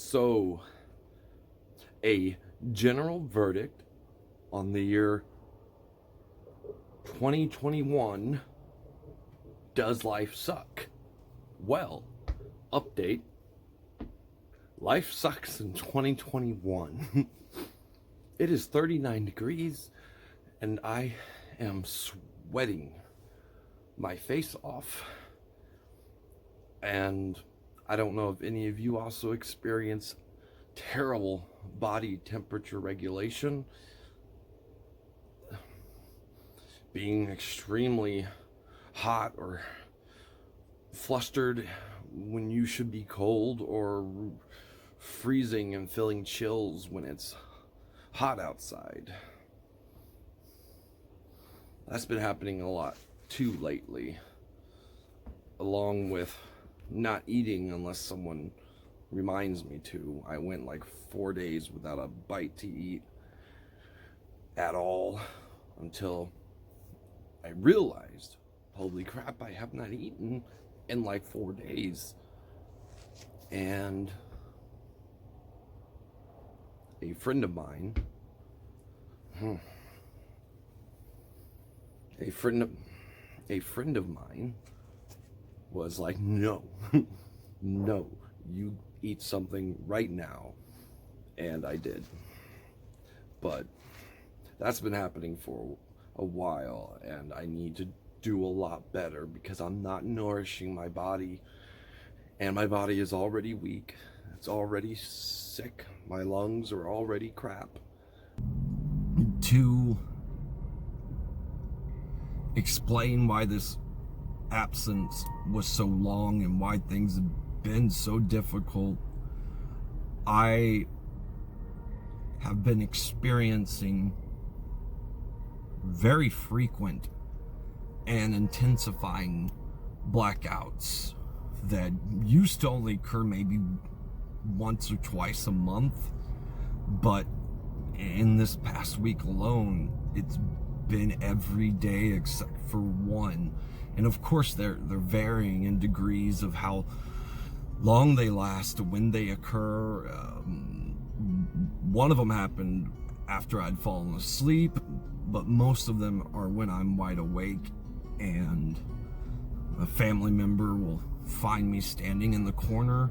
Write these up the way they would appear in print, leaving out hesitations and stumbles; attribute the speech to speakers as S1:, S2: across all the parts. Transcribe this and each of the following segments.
S1: So, a general verdict on the year 2021. Does life suck? Well, update. Life sucks in 2021. It is 39 degrees and I am sweating my face off. And I don't know if any of you also experience terrible body temperature regulation. Being extremely hot or flustered when you should be cold, or freezing and feeling chills when it's hot outside. That's been happening a lot too lately, along with not eating unless someone reminds me to. I went like 4 days without a bite to eat at all until I realized, holy crap, I have not eaten in like 4 days. And a friend of mine, a friend of mine was like, no, no, you eat something right now. And I did. But that's been happening for a while, and I need to do a lot better because I'm not nourishing my body, and my body is already weak. It's already sick. My lungs are already crap. To explain why this absence was so long and why things have been so difficult, I have been experiencing very frequent and intensifying blackouts that used to only occur maybe once or twice a month, but in this past week alone, it's been every day except for one. And of course, they're varying in degrees of how long they last, when they occur. One of them happened after I'd fallen asleep, but most of them are when I'm wide awake, and a family member will find me standing in the corner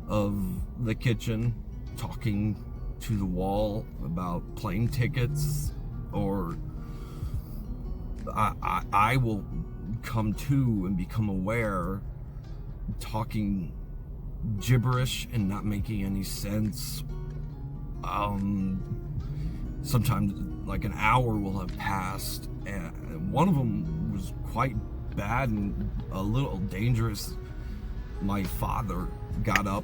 S1: of the kitchen talking to the wall about plane tickets, or I will come to and become aware talking gibberish and not making any sense. Sometimes like an hour will have passed, and one of them was quite bad and a little dangerous. My father got up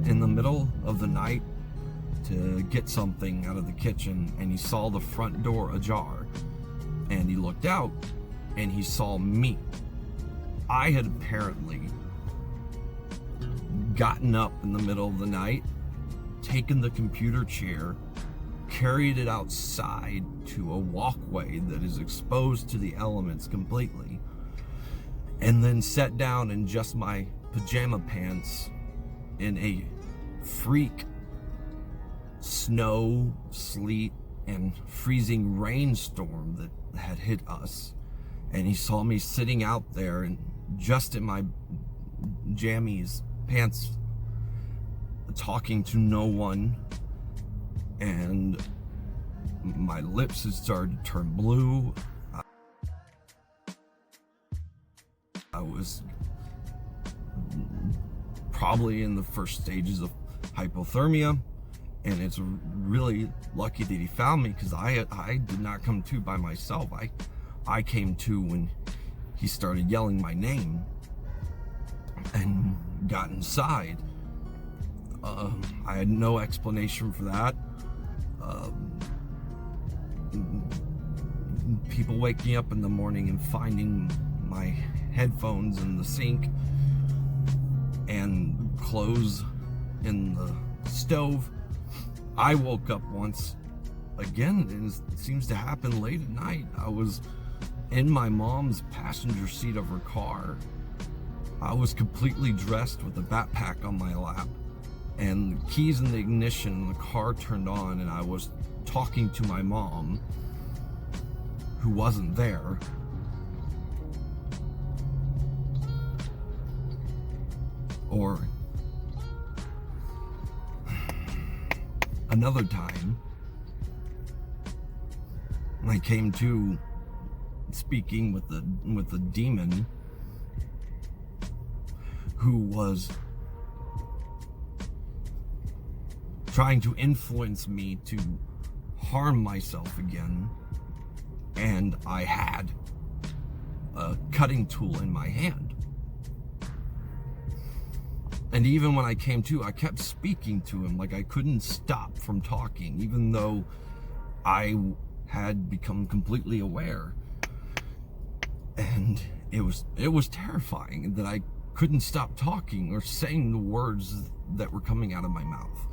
S1: in the middle of the night to get something out of the kitchen, and he saw the front door ajar, and he looked out and he saw me. I had apparently gotten up in the middle of the night, taken the computer chair, carried it outside to a walkway that is exposed to the elements completely, and then sat down in just my pajama pants in a freak snow, sleet, and freezing rainstorm that had hit us. And he saw me sitting out there and just in my jammies, pants, talking to no one, and my lips had started to turn blue. I was probably in the first stages of hypothermia, and it's really lucky that he found me, because I did not come to by myself. I came to when he started yelling my name and got inside. I had no explanation for that. People waking up in the morning and finding my headphones in the sink and clothes in the stove. I woke up once again, and it seems to happen late at night. I was in my mom's passenger seat of her car, I was completely dressed with a backpack on my lap and the keys in the ignition, and the car turned on, and I was talking to my mom, who wasn't there. Or another time, I came to speaking with the demon who was trying to influence me to harm myself again, and I had a cutting tool in my hand. And even when I came to, I kept speaking to him, like I couldn't stop from talking, even though I had become completely aware. And it was terrifying that I couldn't stop talking or saying the words that were coming out of my mouth.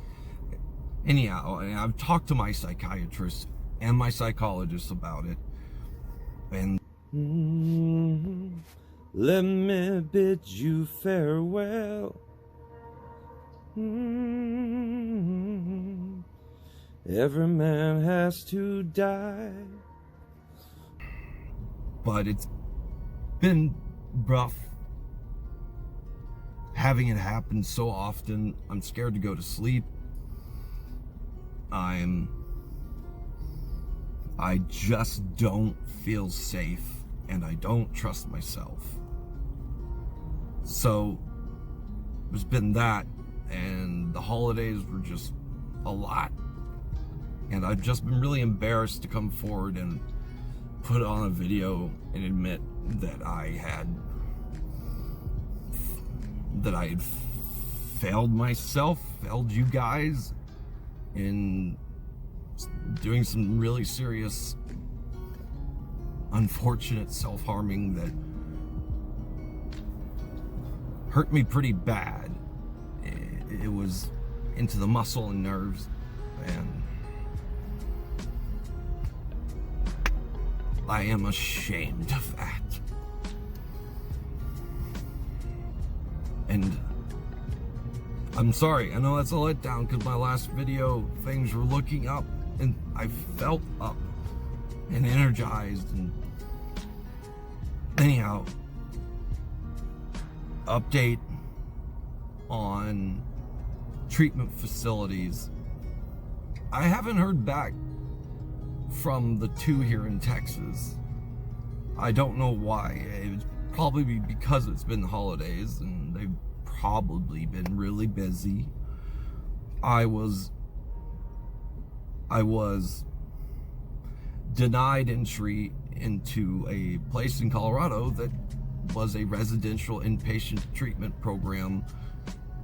S1: Anyhow, I've talked to my psychiatrist and my psychologist about it, and let me bid you farewell. Every man has to die. But it's been rough having it happen so often. I'm scared to go to sleep. I just don't feel safe, and I don't trust myself. So there's been that, and the holidays were just a lot. And I've just been really embarrassed to come forward and put on a video and admit that I had failed myself, failed you guys in doing some really serious, unfortunate self-harming that hurt me pretty bad. It was into the muscle and nerves, and I am ashamed of that. And I'm sorry, I know that's a letdown, because my last video, things were looking up, and I felt up and energized. And anyhow, update on treatment facilities. I haven't heard back from the 2 here in Texas. I don't know why. It's probably because it's been the holidays and they've probably been really busy. I was denied entry into a place in Colorado that was a residential inpatient treatment program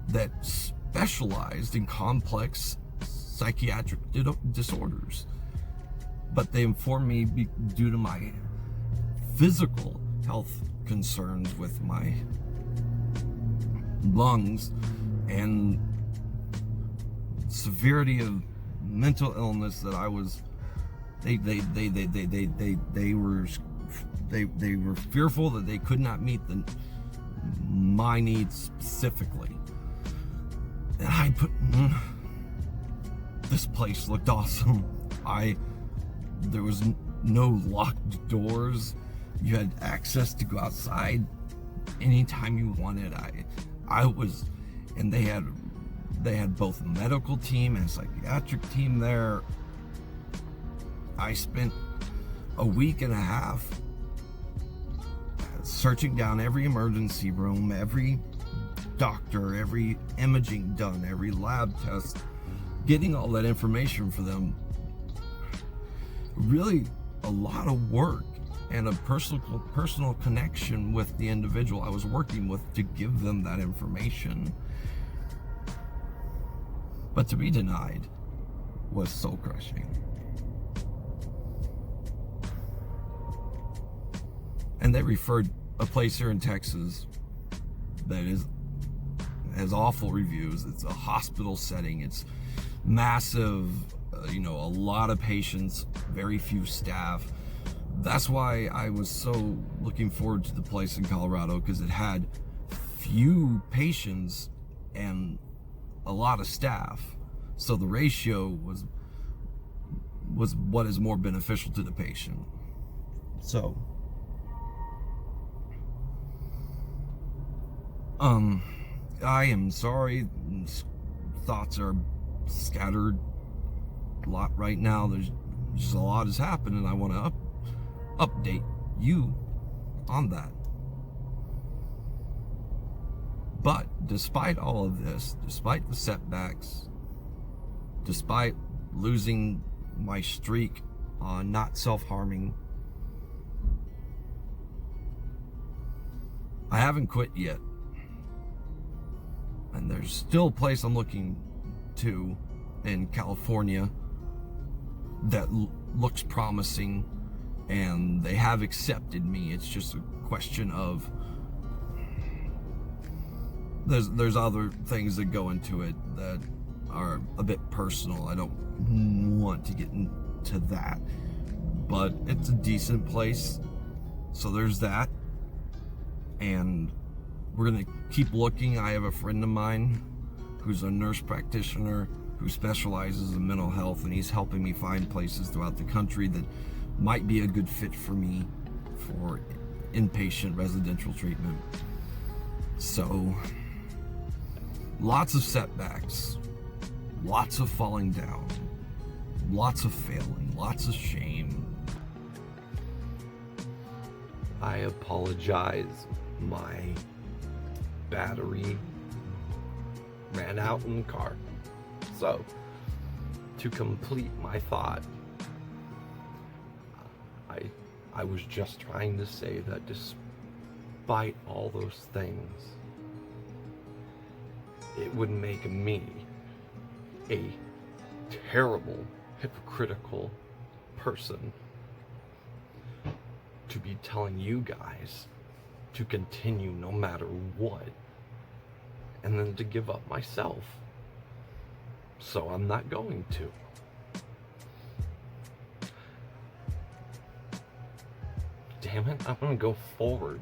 S1: that specialized in complex psychiatric disorders. But they informed me, due to my physical health concerns with my lungs and severity of mental illness, that I was, they were fearful that they could not meet my needs specifically. And I put, this place looked awesome. There was no locked doors. You had access to go outside anytime you wanted. And they had both a medical team and a psychiatric team there. I spent a week and a half searching down every emergency room, every doctor, every imaging done, every lab test, getting all that information for them. Really a lot of work and a personal connection with the individual I was working with to give them that information. But to be denied was soul crushing. And they referred a place here in Texas that has awful reviews. It's a hospital setting. It's massive, a lot of patients, very few staff. That's why I was so looking forward to the place in Colorado, because it had few patients and a lot of staff, so the ratio was what is more beneficial to the patient. So I am sorry, thoughts are scattered a lot right now. There's just a lot has happened, and I want to update you on that. But despite all of this, despite the setbacks, despite losing my streak on not self-harming, I haven't quit yet. And there's still a place I'm looking to in California that looks promising, and they have accepted me. It's just a question of there's other things that go into it that are a bit personal. I don't want to get into that, but it's a decent place, so there's that. And we're gonna keep looking. I have a friend of mine who's a nurse practitioner who specializes in mental health, and he's helping me find places throughout the country that might be a good fit for me for inpatient residential treatment. So lots of setbacks, lots of falling down, lots of failing, lots of shame. I apologize. My battery ran out in the car. So, to complete my thought, I was just trying to say that despite all those things, it would make me a terrible, hypocritical person to be telling you guys to continue no matter what, and then to give up myself. So I'm not going to. Damn it, I'm gonna go forward.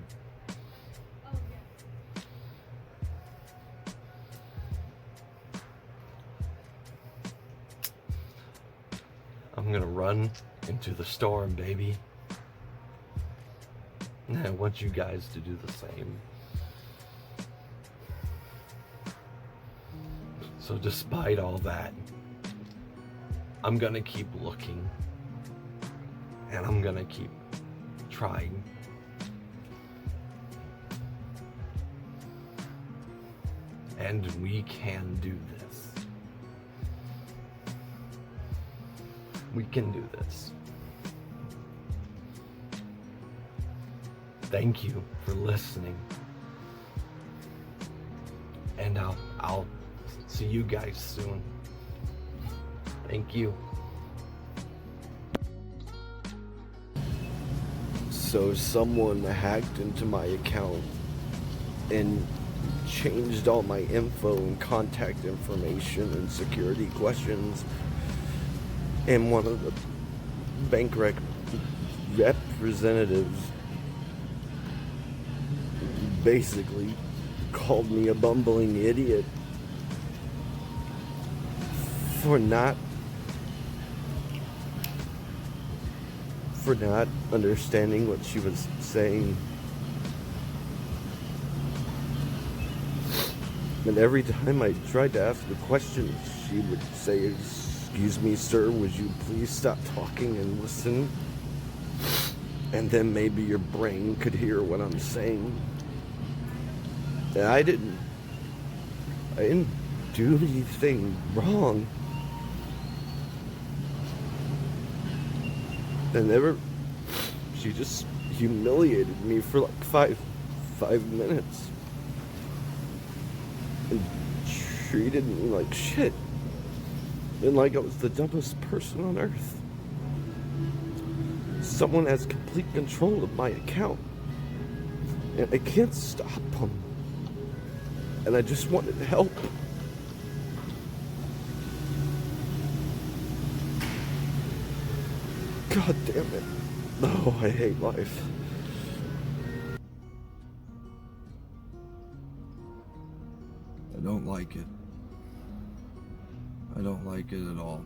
S1: I'm gonna run into the storm, baby. And I want you guys to do the same. So despite all that, I'm gonna keep looking, and I'm gonna keep trying. And we can do this. We can do this. Thank you for listening. And I'll see you guys soon. Thank you. So someone hacked into my account and changed all my info and contact information and security questions. And one of the bank representatives basically called me a bumbling idiot for not understanding what she was saying. And every time I tried to ask a question, she would say, "Excuse me, sir, would you please stop talking and listen? And then maybe your brain could hear what I'm saying." And I didn't do anything wrong. And she just humiliated me for like five minutes and treated me like shit and like I was the dumbest person on earth. Someone has complete control of my account, and I can't stop them, and I just wanted help. God damn it. Oh, I hate life. I don't like it. I don't like it at all.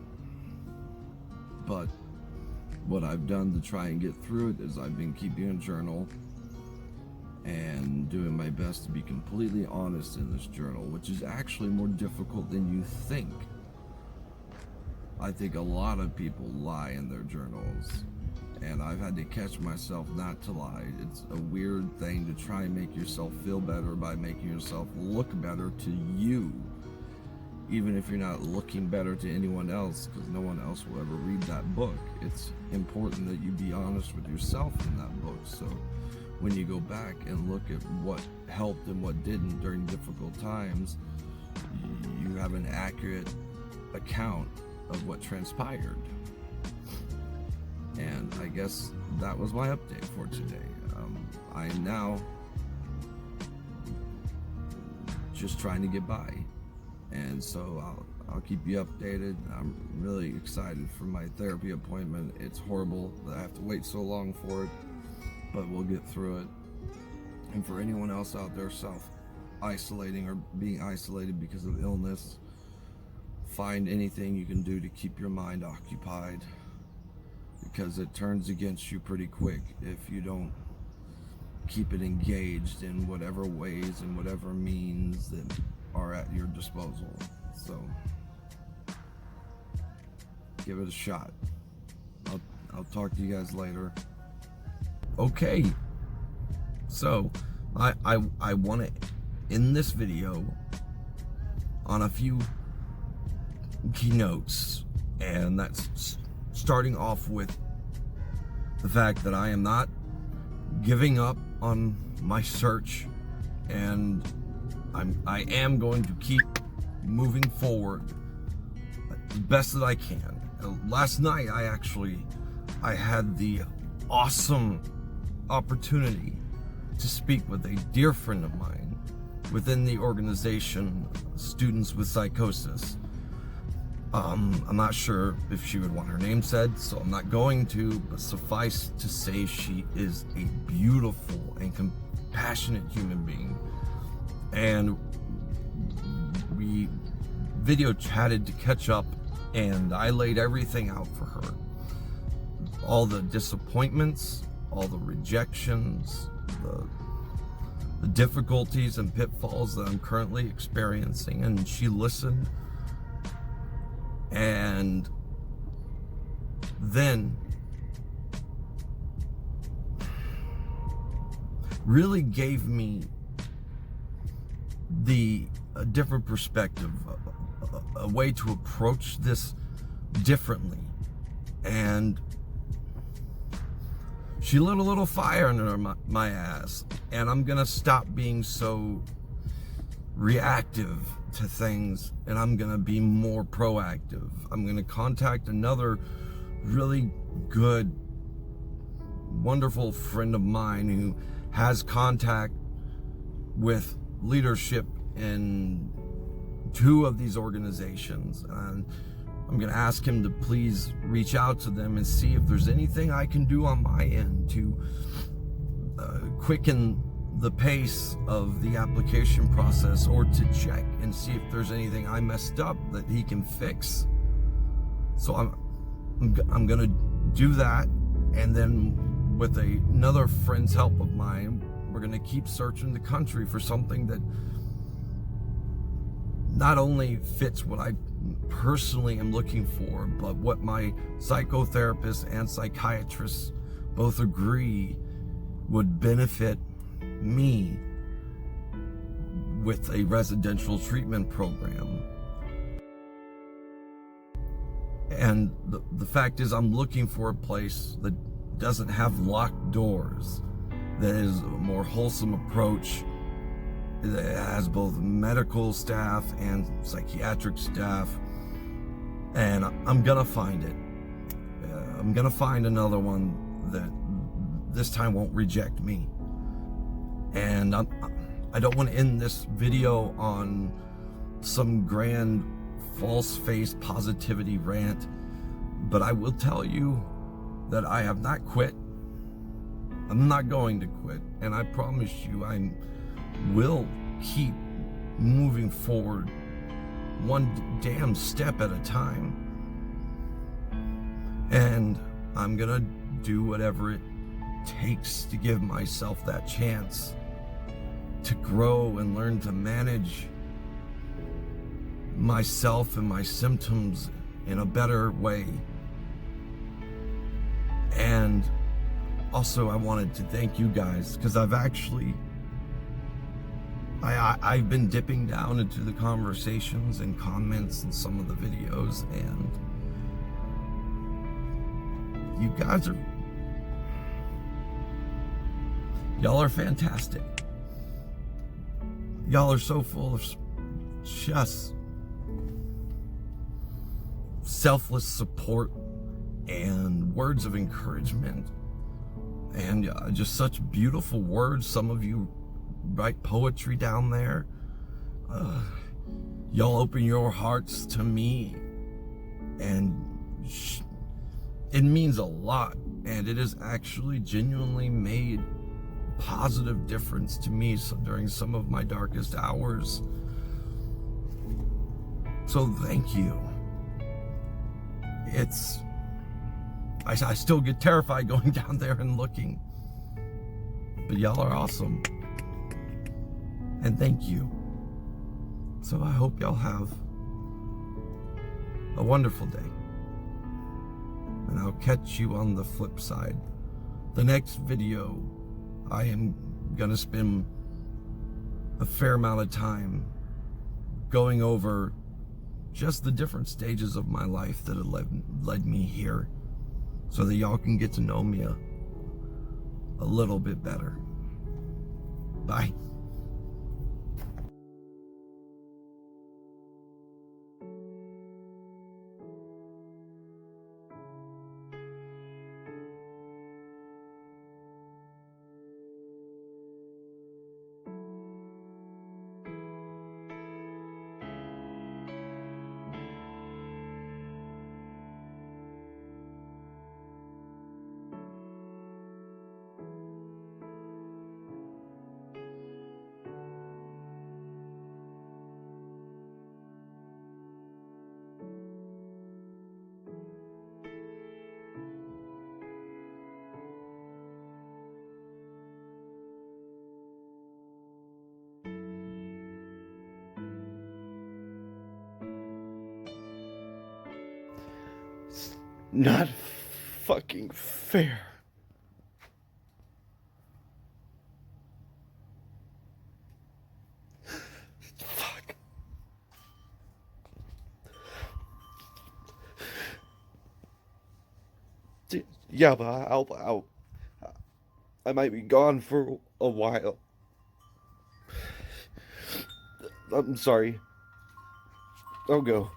S1: But what I've done to try and get through it is I've been keeping a journal and doing my best to be completely honest in this journal, which is actually more difficult than you think. I think a lot of people lie in their journals, and I've had to catch myself not to lie. It's a weird thing to try and make yourself feel better by making yourself look better to you, even if you're not looking better to anyone else, because no one else will ever read that book. It's important that you be honest with yourself in that book, so when you go back and look at what helped and what didn't during difficult times, you have an accurate account of what transpired. And I guess that was my update for today. I am now just trying to get by, and so I'll keep you updated. I'm really excited for my therapy appointment. It's horrible that I have to wait so long for it, but we'll get through it. And for anyone else out there self-isolating or being isolated because of illness, find anything you can do to keep your mind occupied, because it turns against you pretty quick if you don't keep it engaged in whatever ways and whatever means that are at your disposal. So give it a shot. I'll talk to you guys later. Okay, so I want to end this video on a few keynotes, and that's starting off with the fact that I am not giving up on my search, and I am going to keep moving forward the best that I can. Last night I had the awesome opportunity to speak with a dear friend of mine within the organization Students with Psychosis. I'm not sure if she would want her name said, so I'm not going to, but suffice to say she is a beautiful and compassionate human being. And we video chatted to catch up, and I laid everything out for her. All the disappointments, all the rejections, the difficulties and pitfalls that I'm currently experiencing, and she listened. And then really gave me a different perspective, a way to approach this differently. And she lit a little fire under my ass, and I'm gonna stop being so reactive to things, and I'm gonna be more proactive. I'm gonna contact another really good, wonderful friend of mine who has contact with leadership in 2 of these organizations, and I'm gonna ask him to please reach out to them and see if there's anything I can do on my end to quicken the pace of the application process, or to check and see if there's anything I messed up that he can fix. So I'm gonna do that, and then with another friend's help of mine, we're gonna keep searching the country for something that not only fits what I personally am looking for, but what my psychotherapists and psychiatrists both agree would benefit me with a residential treatment program. And the fact is, I'm looking for a place that doesn't have locked doors, that is a more wholesome approach, that has both medical staff and psychiatric staff. And I'm gonna find it. I'm gonna find another one that this time won't reject me. And I don't want to end this video on some grand false face positivity rant, but I will tell you that I have not quit. I'm not going to quit, and I promise you I will keep moving forward one damn step at a time. And I'm gonna do whatever it takes to give myself that chance to grow and learn to manage myself and my symptoms in a better way. And also I wanted to thank you guys, because I've been dipping down into the conversations and comments in some of the videos, and you guys y'all are fantastic. Y'all are so full of just selfless support and words of encouragement, and just such beautiful words. Some of you write poetry down there. Y'all open your hearts to me, and it means a lot, and it has actually genuinely made a positive difference to me during some of my darkest hours. So thank you. I still get terrified going down there and looking, but y'all are awesome, and thank you. So I hope y'all have a wonderful day, and I'll catch you on the flip side. The next video, I am gonna spend a fair amount of time going over just the different stages of my life that have led me here, so that y'all can get to know me a little bit better. Bye. Not fucking fair. Fuck. Yeah, but I might be gone for a while. I'm sorry. I'll go.